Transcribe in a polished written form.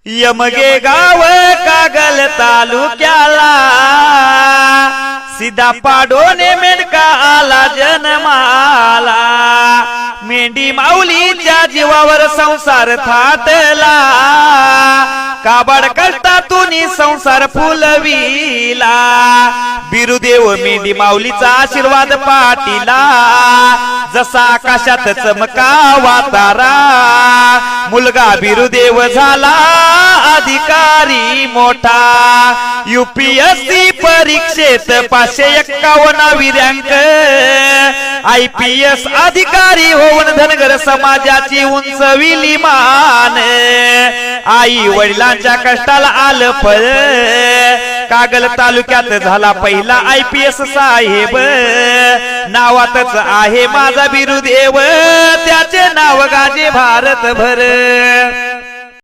यमगे गाव कागल तालुक्याला सीधा पाडोने मेंढका आला जन्माला। मेंढी माऊलीच्या जीवावर संसार थाटला, काबाड कष्टातून संसार फुलविला। बिरुदेव मेंढी माऊलीचा आशीर्वाद पाटीला, जसा आकाशात चमकावा तारा। मुलगा बिरुदेव झाला अधिकारी मोठा, UPSC परीक्षेत 551वी रँक। IPS अधिकारी होऊन धनगर समाजाची उंचविली मान। आई वडिलांच्या कष्टाला आलं फळ, कागल तालुक्यात झाला पहिला IPS साहेब। नावातच आहे माझा बिरुदेव, त्याचे नाव गाजे भारतभर।